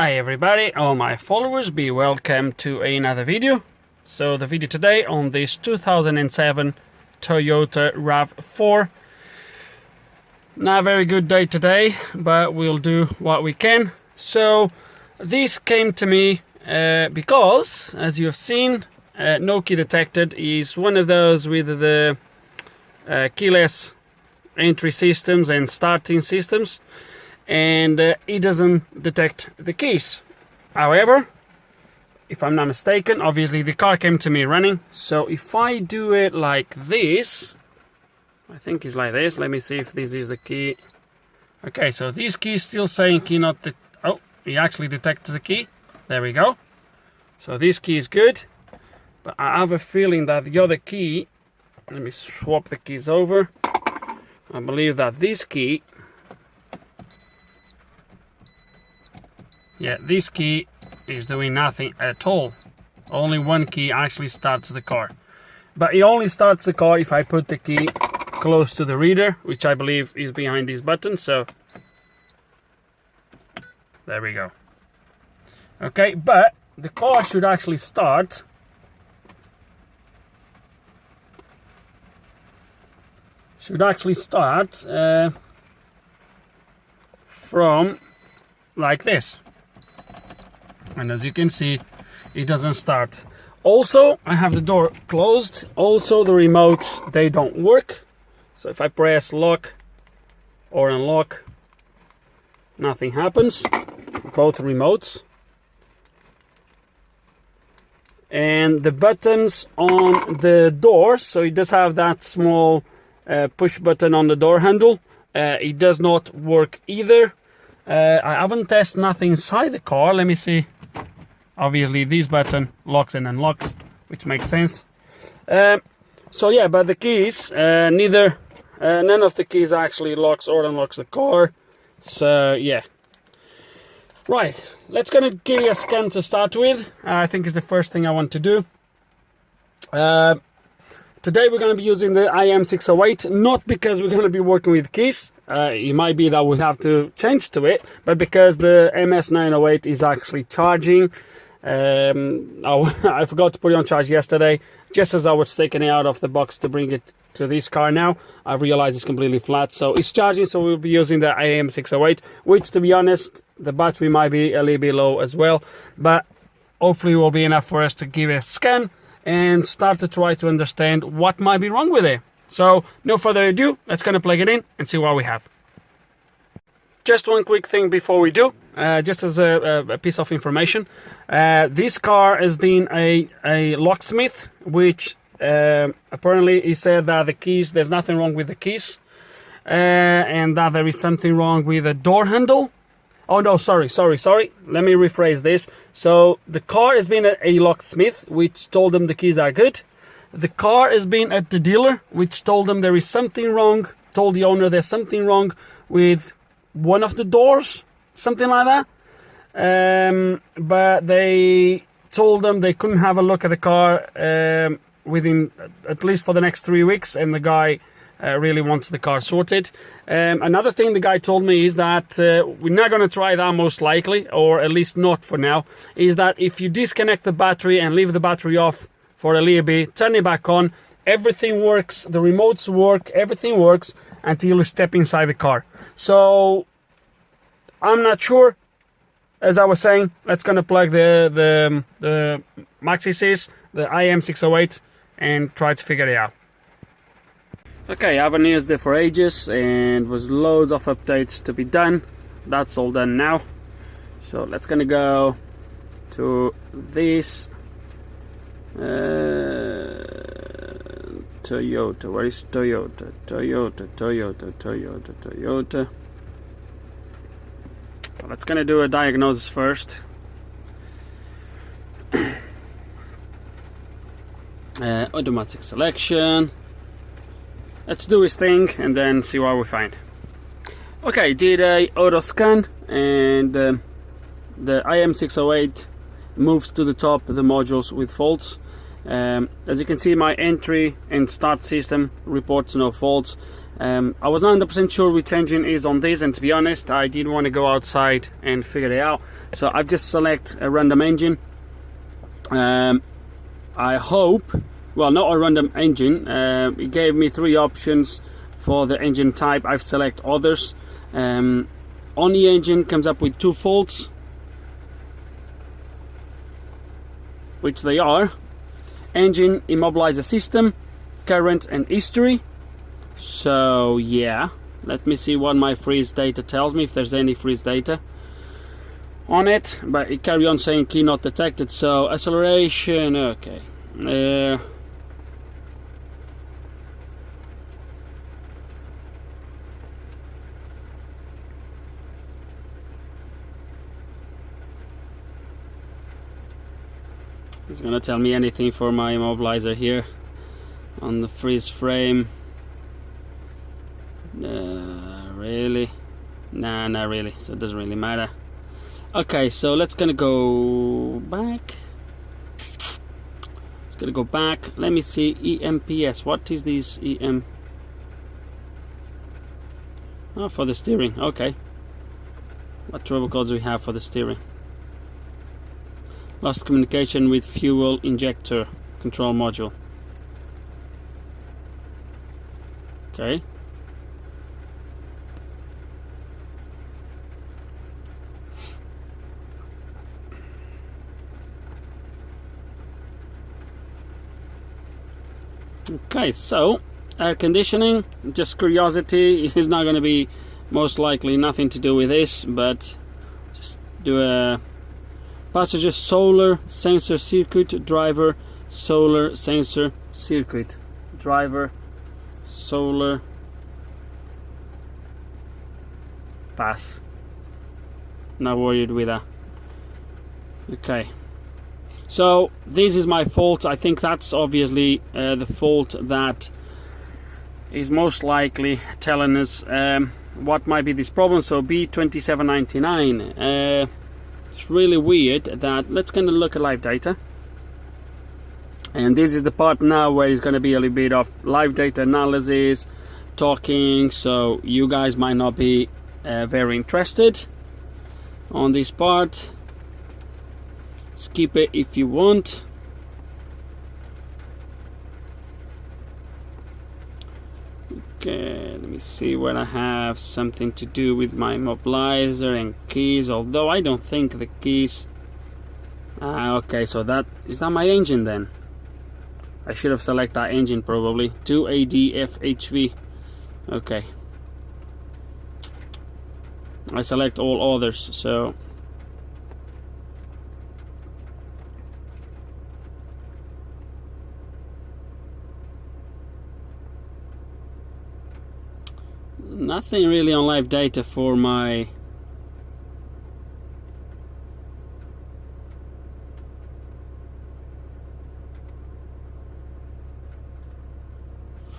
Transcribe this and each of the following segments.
Hi everybody, all my followers, be welcome to another video. So the video today on this 2007 Toyota Rav4. Not a very good day today, but we'll do what we can. So this came to me because, as you have seen, no key detected is one of those with the keyless entry systems and starting systems, and it doesn't detect the keys. However, if I'm not mistaken, obviously the car came to me running, so if I do it like this, I think it's like this. Let me see if this is the key. Okay, so this key is still saying key not the... Oh, he actually detects the key. There we go. So this key is good, but I have a feeling that the other key... Let me swap the keys over. I believe that this key... Yeah, this key is doing nothing at all. Only one key actually starts the car. But it only starts the car if I put the key close to the reader, which I believe is behind this button, so... There we go. Okay, but the car should actually start... from like this. And as you can see, it doesn't start. Also, I have the door closed. Also, the remotes, they don't work. So if I press lock or unlock, nothing happens. Both remotes. And the buttons on the doors, so it does have that small push button on the door handle. It does not work either. I haven't tested nothing inside the car. Let me see. Obviously this button locks and unlocks, which makes sense. So yeah, but the keys, none of the keys actually locks or unlocks the car. So yeah. Right, let's gonna give you a scan to start with. I think is the first thing I want to do. Today we're going to be using the IM608, not because we're going to be working with keys. It might be that we have to change to it, but because the MS908 is actually charging. I forgot to put it on charge yesterday. Just as I was taking it out of the box to bring it to this car now, I realized it's completely flat. So it's charging, so we'll be using the IM608, which, to be honest, the battery might be a little bit low as well. But hopefully it will be enough for us to give it a scan and start to try to understand what might be wrong with it. So no further ado, let's kind of plug it in and see what we have. Just one quick thing before we do, just as a piece of information. This car has been a locksmith, which apparently he said that the keys, there's nothing wrong with the keys, and that there is something wrong with the door handle. Oh no, sorry. Let me rephrase this. So the car has been a locksmith, which told them the keys are good. The car has been at the dealer, which told them there is something wrong, told the owner there's something wrong with one of the doors, something like that. But they told them they couldn't have a look at the car within, at least for the next 3 weeks, and the guy really wants the car sorted. Another thing the guy told me is that we're not going to try that most likely, or at least not for now, is that if you disconnect the battery and leave the battery off for a little bit, turn it back on, everything works, the remotes work, everything works until you step inside the car. So I'm not sure. As I was saying, let's gonna plug the MaxiSys, the IM608, and try to figure it out. Okay, I haven't used it for ages, and was loads of updates to be done. That's all done now. So let's gonna go to this Toyota. Where is Toyota? Toyota. Let's gonna do a diagnosis first. Automatic selection. Let's do his thing and then see what we find. Okay, did a auto scan, and the IM608 moves to the top of the modules with faults. As you can see, my entry and start system reports no faults. I was not 100% sure which engine is on this, and to be honest, I didn't want to go outside and figure it out. So I've just select a random engine. I hope, well, not a random engine. It gave me 3 options for the engine type. I've select others. On the engine comes up with 2 faults, which they are: engine immobilizer system, current and history. So yeah, let me see what my freeze data tells me, if there's any freeze data on it, but it carry on saying key not detected. So acceleration, okay. It's gonna tell me anything for my immobilizer here on the freeze frame. Really? Nah, not really, so it doesn't really matter. Okay, so let's gonna go back. It's gonna go back. Let me see EMPS. What is this EM? Oh, for the steering. Okay. What trouble codes do we have for the steering? Lost communication with fuel injector control module. Okay. Okay, so air conditioning, just curiosity. It's not going to be most likely nothing to do with this, but just do a passenger solar sensor circuit, driver solar sensor circuit, driver solar pass. Not worried with that. Okay. So this is my fault. I think that's obviously the fault that is most likely telling us what might be this problem. So B2799. It's really weird that, let's kind of look at live data. And this is the part now where it's going to be a little bit of live data analysis, talking. So you guys might not be very interested on this part. Skip it if you want. Okay, let me see where I have something to do with my immobilizer and keys, although I don't think the keys. Okay, so that is that my engine then. I should have selected that engine probably. 2ADFHV. Okay. I select all others, so nothing really on live data for my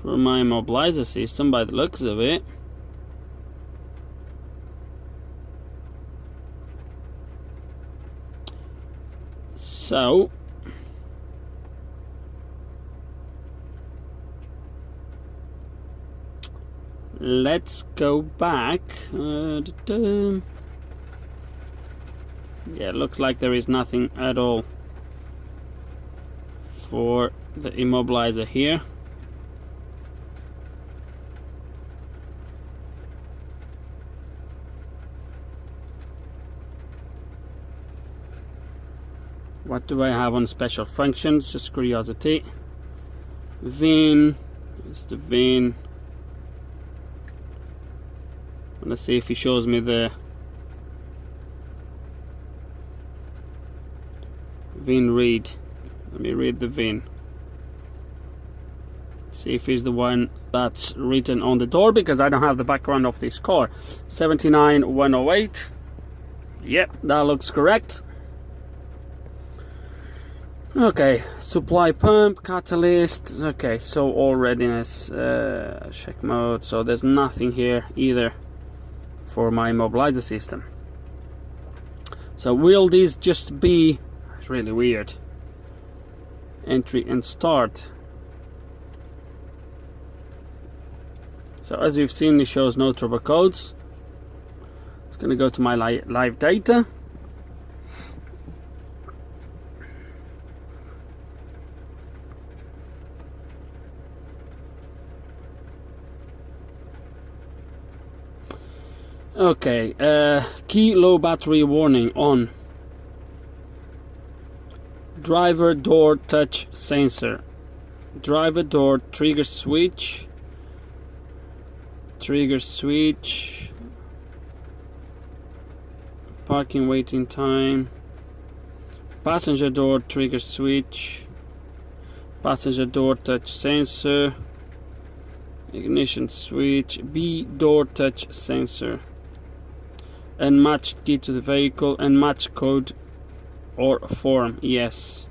immobilizer system by the looks of it. So let's go back. Yeah, it looks like there is nothing at all for the immobilizer here. What do I have on special functions? Just curiosity. VIN. It's the VIN. Let's see if he shows me the VIN read. Let me read the VIN. See if he's the one that's written on the door, because I don't have the background of this car. 79108. Yep, that looks correct. Okay, supply pump, catalyst. Okay, so all readiness, check mode. So there's nothing here either for my immobilizer system. So will this just be, it's really weird, entry and start. So as you've seen, it shows no trouble codes. It's going to go to my live data. Okay, key low battery warning on. Driver door touch sensor. Driver door trigger switch. Trigger switch. Parking waiting time. Passenger door trigger switch. Passenger door touch sensor. Ignition switch. B door touch sensor. Unmatched key to the vehicle. Unmatched code or form. Yes.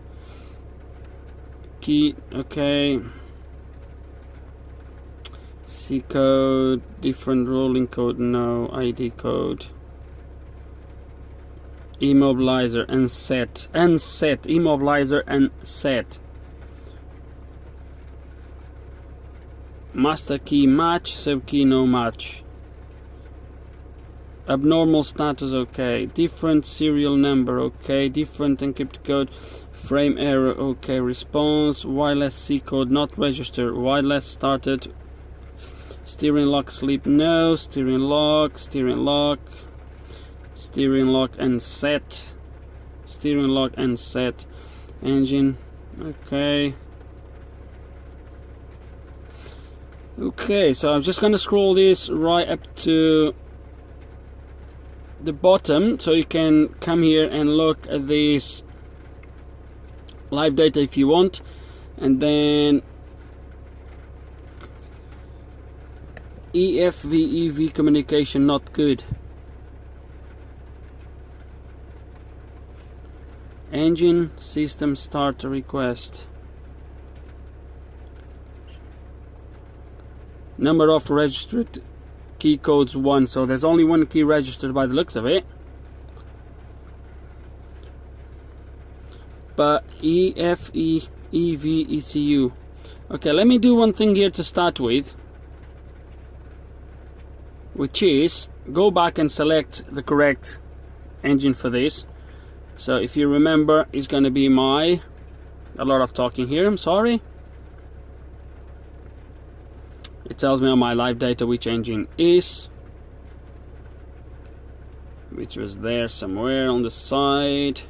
Key. Okay. C code. Different rolling code. No. ID code. Immobilizer unset. Unset. Immobilizer unset. Master key match. Sub key no match. Abnormal status, okay. Different serial number, okay. Different encrypted code. Frame error, okay. Response. Wireless C code not registered. Wireless started. Steering lock sleep, no. Steering lock. Steering lock. Steering lock and set. Steering lock and set. Engine, okay. Okay, so I'm just gonna scroll this right up to the bottom so you can come here and look at this live data if you want. And then EFVEV communication not good. Engine system start request. Number of registered key codes 1, so there's only one key registered by the looks of it. But EFEEV Okay, let me do one thing here to start with, which is go back and select the correct engine for this. So if you remember, it's going to be a lot of talking here, I'm sorry. It tells me on my live data which engine is, which was there somewhere on the side,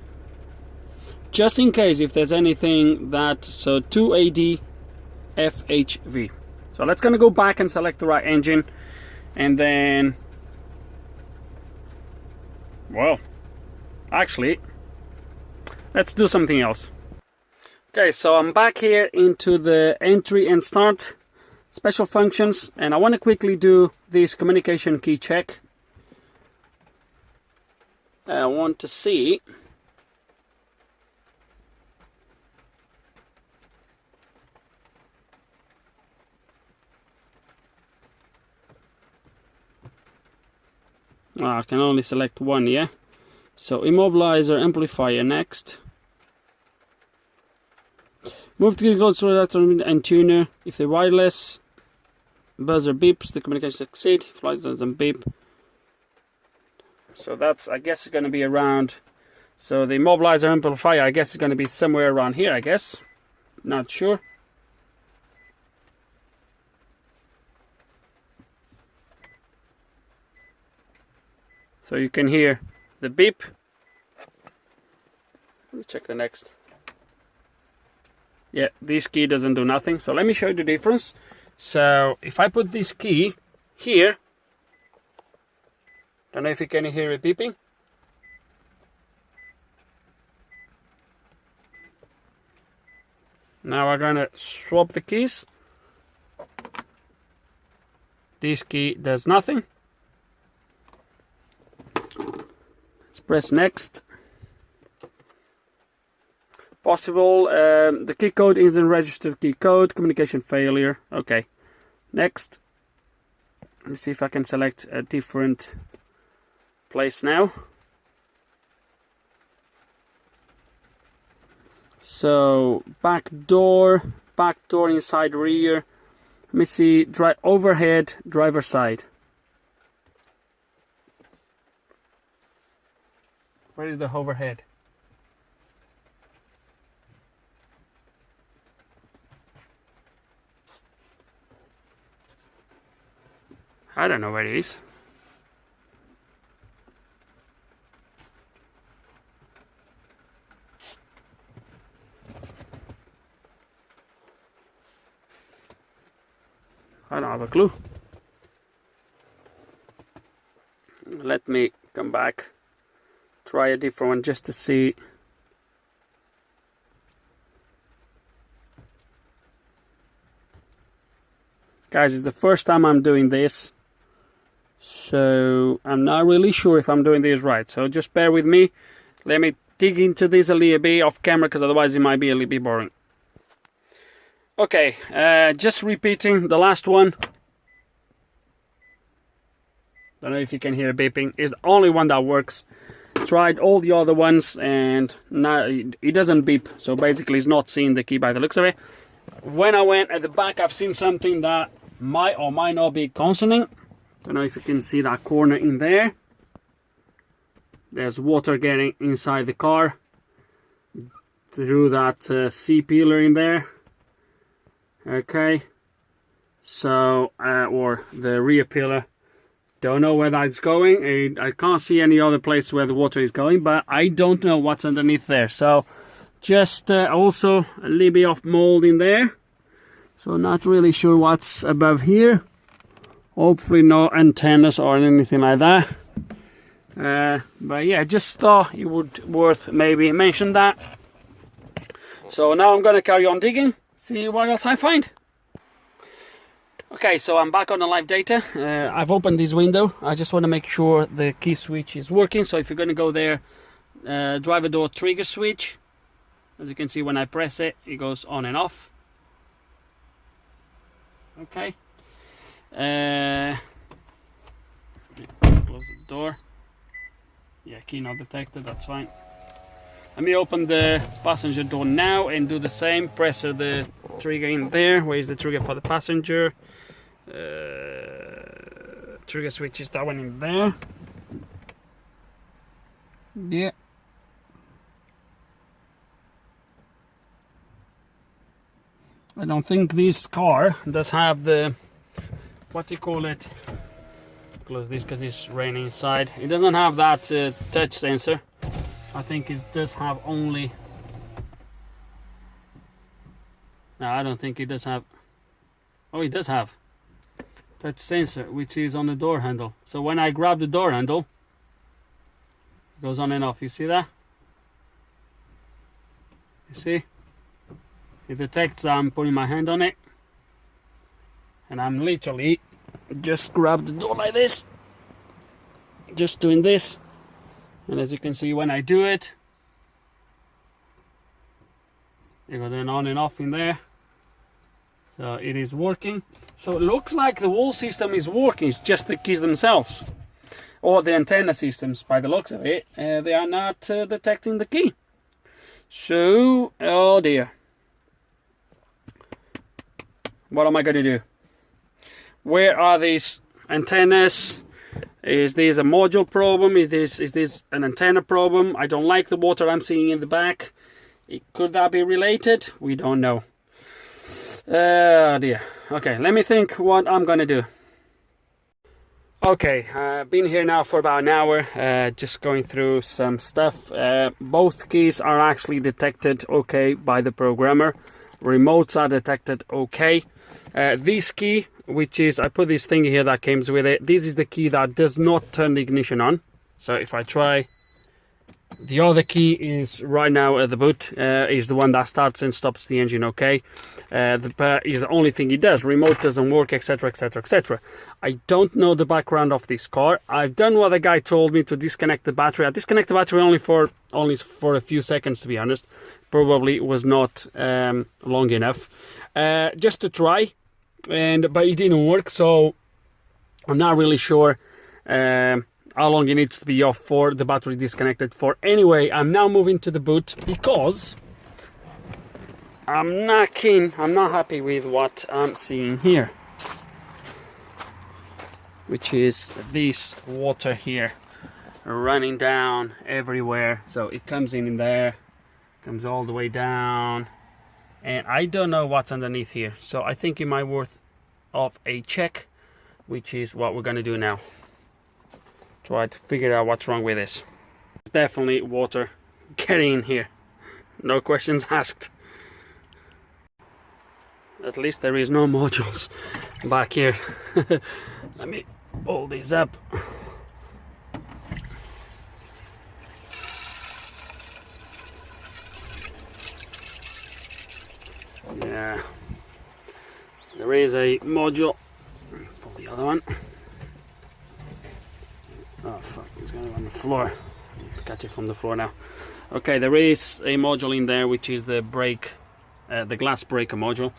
just in case if there's anything that, so 2AD FHV. So let's gonna go back and select the right engine, and then, well, actually, let's do something else. Okay, so I'm back here into the entry and start special functions, and I want to quickly do this communication key check. I want to see I can only select one, yeah. So immobilizer, amplifier, next. Move to closer and tuner. If the wireless buzzer beeps, the communication succeed. Flight doesn't beep. So that's, I guess, it's going to be around. So the immobilizer amplifier, I guess, is going to be somewhere around here, I guess. Not sure. So you can hear the beep. Let me check the next. Yeah, this key doesn't do nothing. So let me show you the difference. So if I put this key here, don't know if you can hear it beeping. Now we're gonna swap the keys. This key does nothing. Let's press next. Possible, the key code isn't registered key code, communication failure. Okay, next. Let me see if I can select a different place now. So back door inside rear. Let me see, overhead, driver side. Where is the overhead? I don't know where it is. I don't have a clue. Let me come back, try a different one just to see. Guys, it's the first time I'm doing this, so I'm not really sure if I'm doing this right. So just bear with me. Let me dig into this a little bit off camera, because otherwise it might be a little bit boring. Okay, just repeating the last one. Don't know if you can hear beeping. It's the only one that works. Tried all the other ones and now it doesn't beep. So basically it's not seeing the key by the looks of it. When I went at the back, I've seen something that might or might not be consonant. Don't know if you can see that corner in there. There's water getting inside the car through that C peeler in there. Okay, so or the rear pillar, don't know where that's going. I can't see any other place where the water is going, but I don't know what's underneath there. So just also a little bit of mold in there, so not really sure what's above here. Hopefully no antennas or anything like that, but yeah, just thought it would worth maybe mention that. So now I'm gonna carry on digging, see what else I find. Okay, so I'm back on the live data. I've opened this window. I just want to make sure the key switch is working. So if you're going to go there, driver door trigger switch. As you can see, when I press it, it goes on and off. Okay. Close the door. Yeah, key not detected, that's fine. Let me open the passenger door now and do the same. Press the trigger in there. Where is the trigger for the passenger? Trigger switch is that one in there. Yeah. I don't think this car does have the, what do you call it? Close this because it's raining inside. It doesn't have that touch sensor. I think it does have only... No, I don't think it does have... Oh, it does have touch sensor, which is on the door handle. So when I grab the door handle, it goes on and off. You see that? You see? It detects I'm putting my hand on it. And I'm literally just grab the door like this. Just doing this. And as you can see, when I do it, it goes then on and off in there. So it is working. So it looks like the whole system is working. It's just the keys themselves, or the antenna systems. By the looks of it, they are not detecting the key. So, oh dear. What am I going to do? Where are these antennas? Is this a module problem? Is this an antenna problem? I don't like the water I'm seeing in the back. Could that be related? We don't know. Dear. Okay, let me think what I'm gonna do. Okay, been here now for about an hour, just going through some stuff. Both keys are actually detected okay by the programmer. Remotes are detected okay. This key, which is, I put this thing here that comes with it. This is the key that does not turn the ignition on. So if I try, the other key is right now at the boot, is the one that starts and stops the engine okay. The is the only thing it does. Remote doesn't work, etc, etc, etc. I don't know the background of this car. I've done what the guy told me to disconnect the battery. I disconnect the battery only for a few seconds, to be honest. Probably was not long enough, just to try. But it didn't work, so I'm not really sure how long it needs to be off for, the battery disconnected for. Anyway, I'm now moving to the boot because I'm not happy with what I'm seeing here. which is this water here running down everywhere. So it comes in there, comes all the way down, and I don't know what's underneath here. So I think it might be worth of a check, which is what we're gonna do now. Try to figure out what's wrong with this. It's definitely water getting in here, no questions asked. At least there is no modules back here. Let me pull these up. Yeah, there is a module. Pull the other one. Oh fuck, it's going on the floor. Catch it from the floor now. Okay, there is a module in there, which is the brake, the glass breaker module,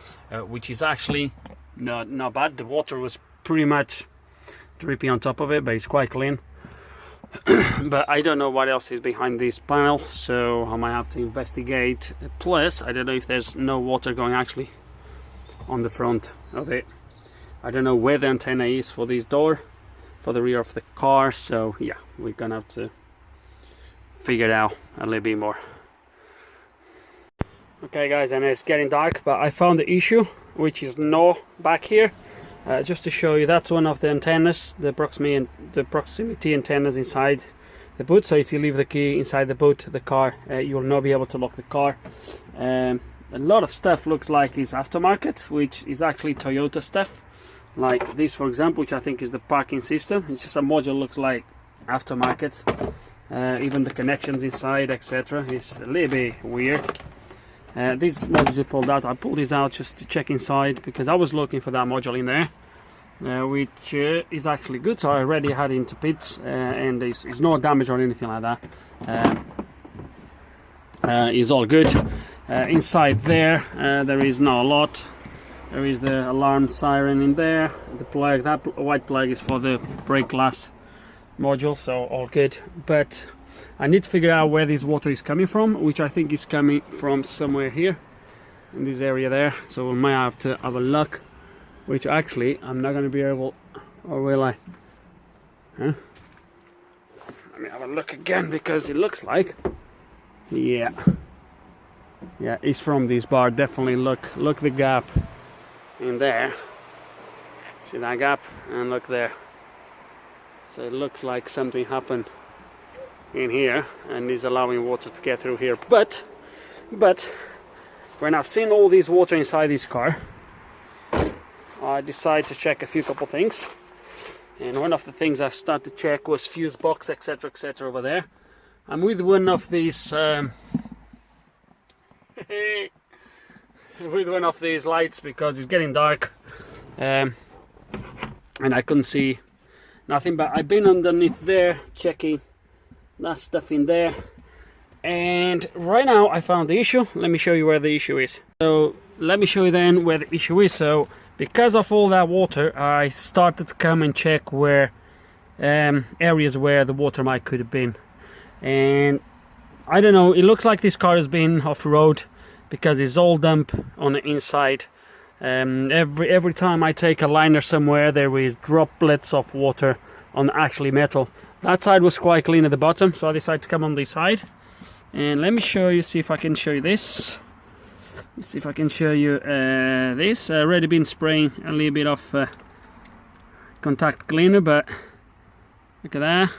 which is actually not bad. The water was pretty much dripping on top of it, but it's quite clean. But I don't know what else is behind this panel, so I might have to investigate. Plus, I don't know if there's no water going actually on the front of it. I don't know where the antenna is for this door, for the rear of the car. So yeah, we're gonna have to figure it out a little bit more. Okay guys, and it's getting dark, but I found the issue, which is no back here. Just to show you, that's one of the antennas, the proximity antennas inside the boot. So if you leave the key inside the boot, the car, you will not be able to lock the car. A lot of stuff looks like it's aftermarket, which is actually Toyota stuff. Like this, for example, which I think is the parking system. It's just a module, looks like aftermarket. Even the connections inside, etc. is a little bit weird. These modules are pulled out. I pulled these out just to check inside, because I was looking for that module in there, which is actually good. So I already had it into bits, and there's no damage or anything like that. It's all good. Inside there, there is not a lot. There is the alarm siren in there. The plug, that white plug, is for the brake glass module, so all good. But I need to figure out where this water is coming from, which I think is coming from somewhere here in this area there. So we might have to have a look, which actually I'm not going to be able, or will I? Huh? Let me have a look again, because it looks like, yeah, it's from this bar. Definitely look the gap in there. See that gap? And look there. So it looks like something happened in here and is allowing water to get through here. But when I've seen all this water inside this car, I decided to check a couple things. And one of the things I started to check was fuse box, etc, etc over there. I'm with one of these with one of these lights, because it's getting dark, and I couldn't see nothing, but I've been underneath there checking that stuff in there, and right now I found the issue. Let me show you where the issue is. So let me show you then where the issue is. So because of all that water, I started to come and check where areas where the water might could have been, and I don't know, it looks like this car has been off the road, because it's all damp on the inside. Every time I take a liner somewhere, there is droplets of water on actually metal. That side was quite clean at the bottom, so I decided to come on this side. And let me show you, see if I can show you this. Let's see if I can show you this. I've already been spraying a little bit of contact cleaner, but look at that.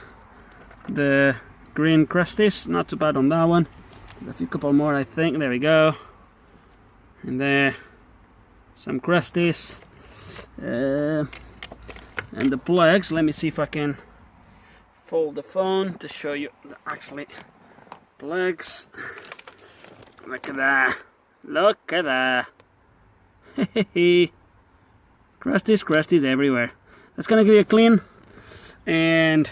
The green crusties, not too bad on that one. There's a couple more, I think. There we go. And there, some crusties. And the plugs, let me see if I can fold the phone to show you the actually plugs. Look at that. Look at that. Crusties everywhere. That's gonna give you a clean and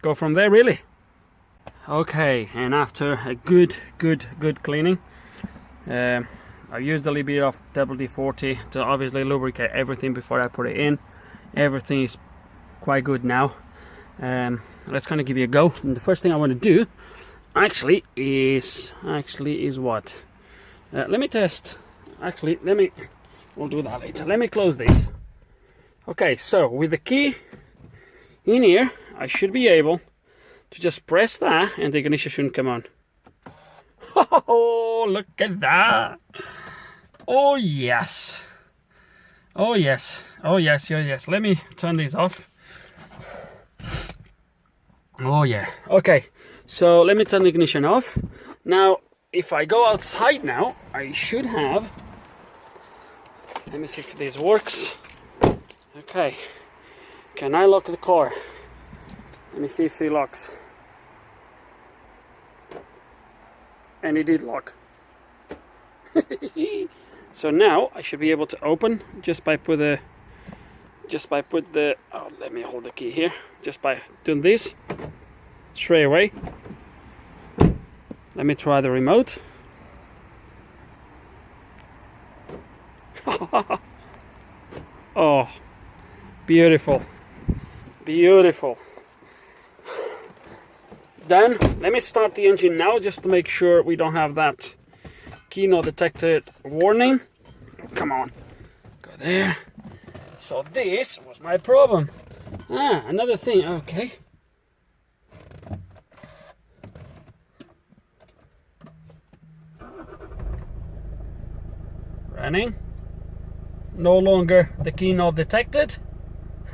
go from there, really. Okay, and after a good cleaning, I used a little bit of WD-40 to obviously lubricate everything before I put it in. Everything is quite good now. Let's kind of give it a go. And the first thing I want to do actually is what? Let me test. Actually, we'll do that later. Let me close this. Okay, so with the key in here, I should be able to just press that and the ignition shouldn't come on. Oh, look at that. Oh, yes. Oh, yes. Oh, yes, yes, yes. Let me turn these off. Oh, yeah. Okay, so let me turn the ignition off. Now, if I go outside now, I should have... Let me see if this works. Okay. Can I lock the car? Let me see if it locks. And it did lock. So now I should be able to open just by put the oh, let me hold the key here. Just by doing this straight away. Let me try the remote. Oh, beautiful, beautiful. Then let me start the engine now just to make sure we don't have that key not detected warning. Come on, go there. So this was my problem. Another thing. Okay. Running. No longer the key not detected.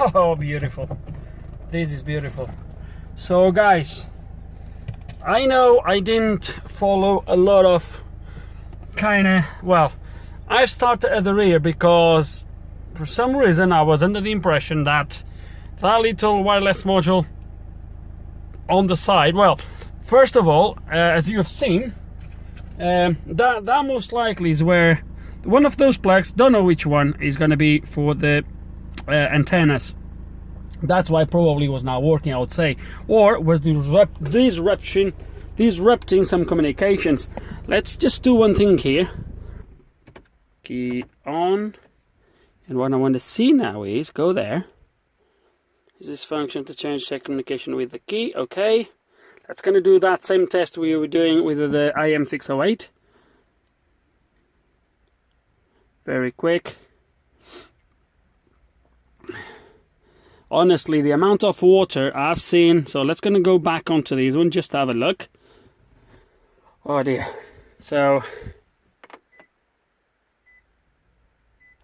Oh, beautiful. This is beautiful. So guys, I know I didn't follow a lot of well, I've started at the rear because for some reason I was under the impression that that little wireless module on the side, well, first of all, as you have seen, that most likely is where one of those plugs, don't know which one, is going to be for the antennas. That's why probably was not working, I would say, or was disrupting some communications. Let's just do one thing here. Key on, and what I want to see now is go there. Is this function to change the communication with the key? Okay, that's going to do that same test we were doing with the IM608. Very quick. Honestly, the amount of water I've seen, so let's gonna go back onto these one, just have a look. Oh dear. So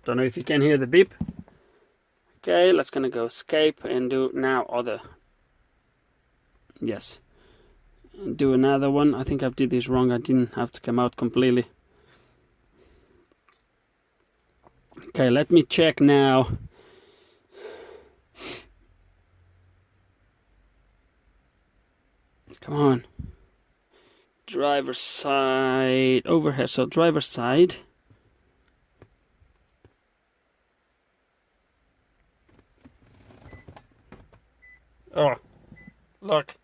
don't know if you can hear the beep. Okay, let's gonna go escape and do now other. Yes. And do another one. I think I did this wrong. I didn't have to come out completely. Okay, let me check now. Come on. Driver's side over here. So driver's side. Oh, look.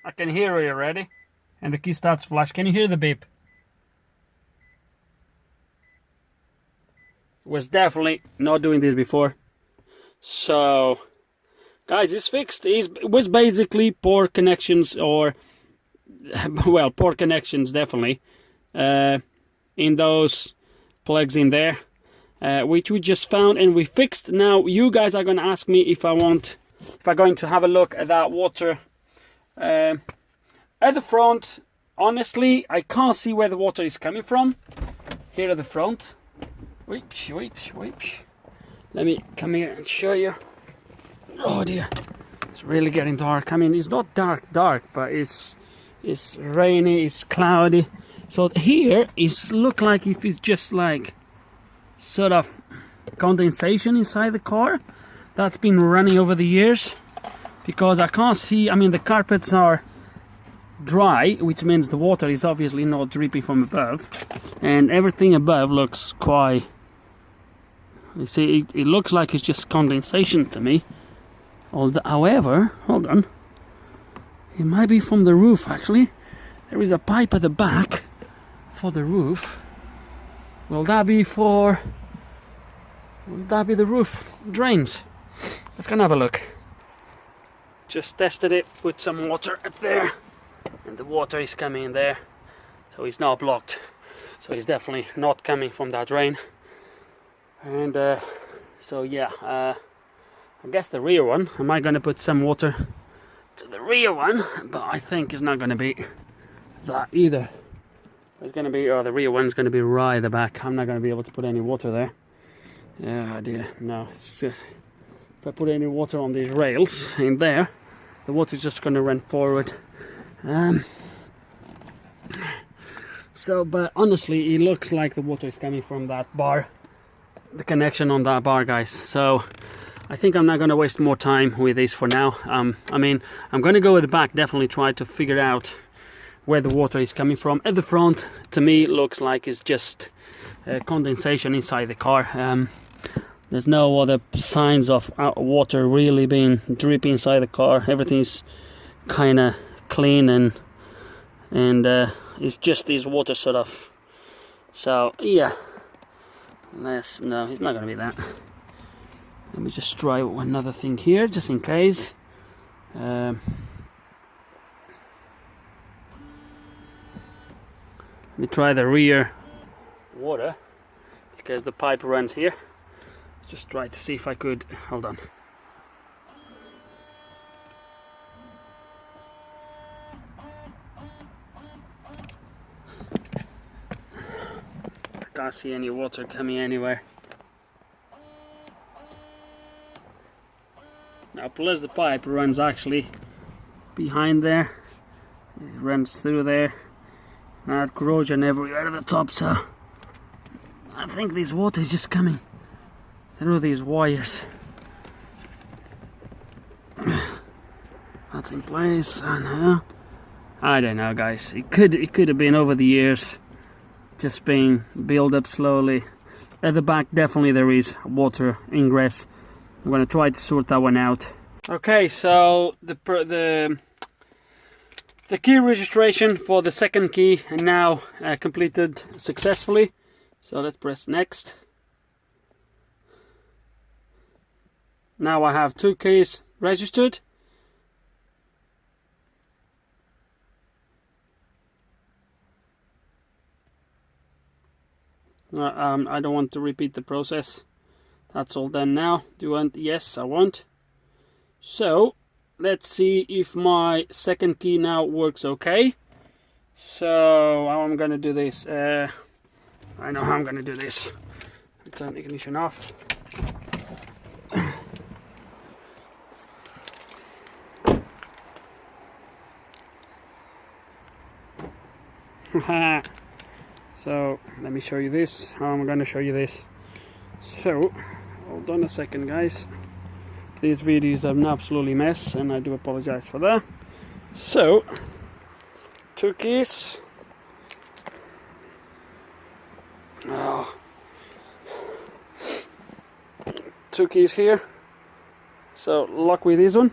I can hear it already. And the key starts flash. Can you hear the beep? Was definitely not doing this before. So guys, it's fixed. It was basically poor connections, or well, poor connections definitely in those plugs in there, which we just found and we fixed. Now you guys are going to ask me if I'm going to have a look at that water at the front. Honestly, I can't see where the water is coming from here at the front. Whoops. Let me come here and show you. Oh dear, it's really getting dark. I mean, it's not dark, but it's rainy, it's cloudy. So here is look like if it's just like sort of condensation inside the car that's been running over the years, because I can't see. I mean, the carpets are dry, which means the water is obviously not dripping from above, and everything above looks quite. You see, it looks like it's just condensation to me. However, hold on, it might be from the roof. Actually, there is a pipe at the back for the roof. Will that be the roof drains? Let's go and have a look. Just tested it, put some water up there, and the water is coming in there, so it's not blocked. So it's definitely not coming from that drain. And so yeah, I guess the rear one. I might gonna put some water to the rear one, but I think it's not gonna be that either. It's gonna be, oh, the rear one's gonna be right at the back. I'm not gonna be able to put any water there. Yeah, dear, no. If I put any water on these rails in there, the water's just gonna run forward. So, but honestly, it looks like the water is coming from that bar, the connection on that bar, guys. So I think I'm not going to waste more time with this for now. I mean, I'm going to go at the back, definitely try to figure out where the water is coming from. At the front, to me, it looks like it's just condensation inside the car. There's no other signs of water really being dripping inside the car. Everything's kind of clean, and it's just this water sort of. So yeah, no, it's not gonna be that. Let me just try another thing here, just in case. Let me try the rear water, because the pipe runs here. Just try to see if I could, hold on. I can't see any water coming anywhere. Now, plus the pipe runs actually behind there. It runs through there. Now corrosion everywhere at the top, so I think this water is just coming through these wires. That's in place, and I don't know, guys. It could have been over the years, just being built up slowly. At the back, definitely there is water ingress. I'm gonna try to sort that one out. Okay, so the key registration for the second key now completed successfully. So let's press next. Now I have 2 keys registered. I don't want to repeat the process. That's all done now. Do you want? Yes, I want. So let's see if my second key now works okay. So how I'm gonna do this? I know how I'm gonna do this. Turn the ignition off. So let me show you this, how I'm gonna show you this. So hold on a second, guys. These videos are an absolutely mess, and I do apologize for that. So 2 keys. Oh. 2 keys here. So lock with this one.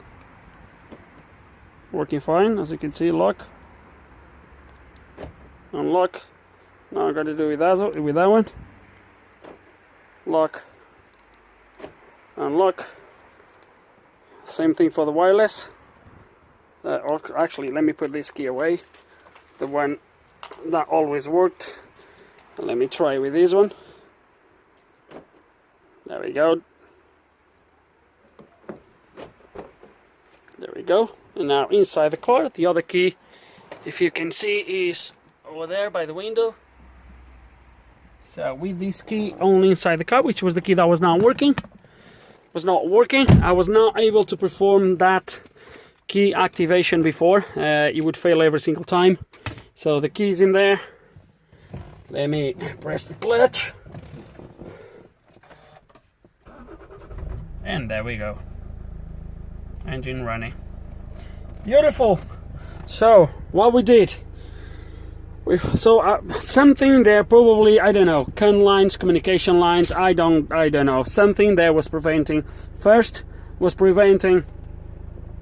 Working fine, as you can see. Lock. Unlock. Now I'm going to do with that one. Lock. Unlock. Same thing for the wireless. Actually, let me put this key away. The one that always worked. Let me try with this one. There we go. There we go. And now inside the car, the other key, if you can see, is over there by the window. So with this key only inside the car, which was the key that was not working, I was not able to perform that key activation before. It would fail every single time. So the key's in there. Let me press the clutch. And there we go. Engine running. Beautiful. So what we did, something there, probably, I don't know, CAN lines, communication lines, I don't know, something there was preventing. First was preventing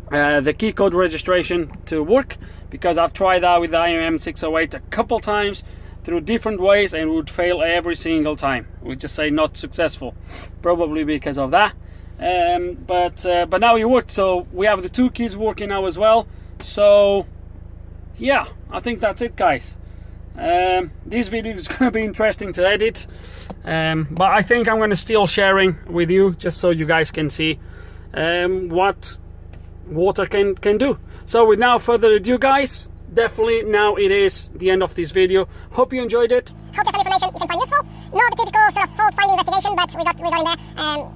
the key code registration to work, because I've tried that with the IM608 a couple times through different ways, and it would fail every single time. We just say not successful, probably because of that. But now it worked, so we have the 2 keys working now as well. So yeah, I think that's it, guys. This video is going to be interesting to edit, but I think I'm going to still sharing with you, just so you guys can see what water can do. So without further ado, guys, definitely now it is the end of this video. Hope you enjoyed it. Hope there's some information you can find useful. Not the typical sort of fault-finding investigation, but we got in there. I'll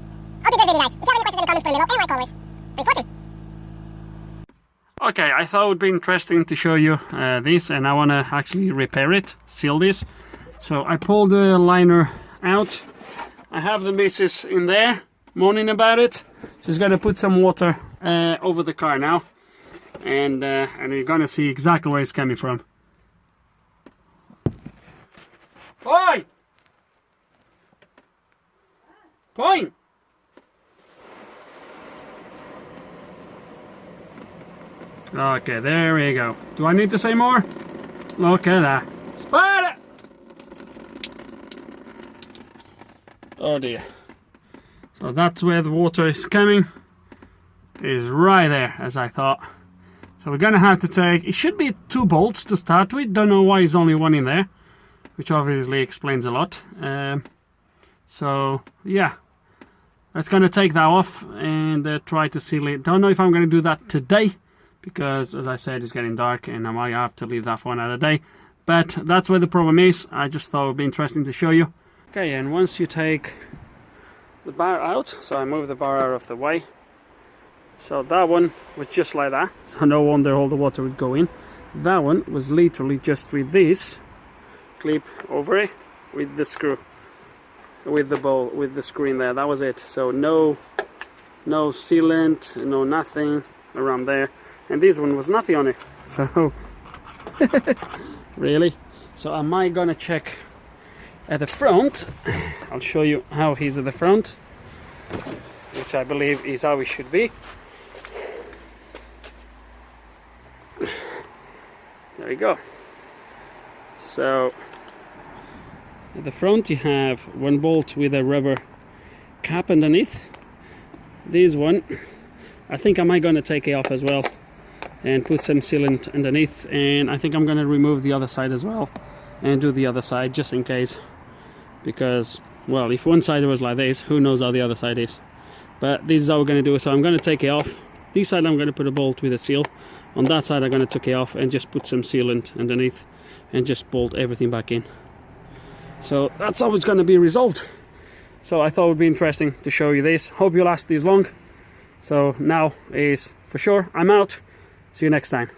do a great video, guys. If you have any questions in the comments, put them below. And like always, thanks for watching. Okay, I thought it would be interesting to show you this, and I want to actually repair it, seal this. So I pulled the liner out. I have the missus in there moaning about it. She's going to put some water over the car now, and you're going to see exactly where it's coming from. Boy! Boy! Okay, there we go. Do I need to say more? Look at that. Spider! Oh dear. So that's where the water is coming. It is right there, as I thought. So we're gonna have to take, it should be 2 bolts to start with. Don't know why there's only 1 in there, which obviously explains a lot. So yeah, that's gonna take that off and try to seal it. Don't know if I'm gonna do that today, because as I said, it's getting dark and I might have to leave that for another day. But that's where the problem is. I just thought it would be interesting to show you. Okay, and once you take the bar out, so I move the bar out of the way. So that one was just like that, so no wonder all the water would go in. That one was literally just with this clip over it with the screw, with the bowl, with the screw in there. That was it. So no sealant, no nothing around there. And this one was nothing on it, so really. So am I gonna check at the front? I'll show you how he's at the front, which I believe is how it should be. There we go. So at the front you have 1 bolt with a rubber cap underneath. This one, I think I might gonna take it off as well and put some sealant underneath, and I think I'm gonna remove the other side as well and do the other side just in case, because well, if one side was like this, who knows how the other side is. But this is how we're gonna do it. So I'm gonna take it off. This side I'm gonna put a bolt with a seal. On that side I'm gonna take it off and just put some sealant underneath and just bolt everything back in. So that's how it's gonna be resolved. So I thought it would be interesting to show you this. Hope you last this long. So now is for sure I'm out. See you next time.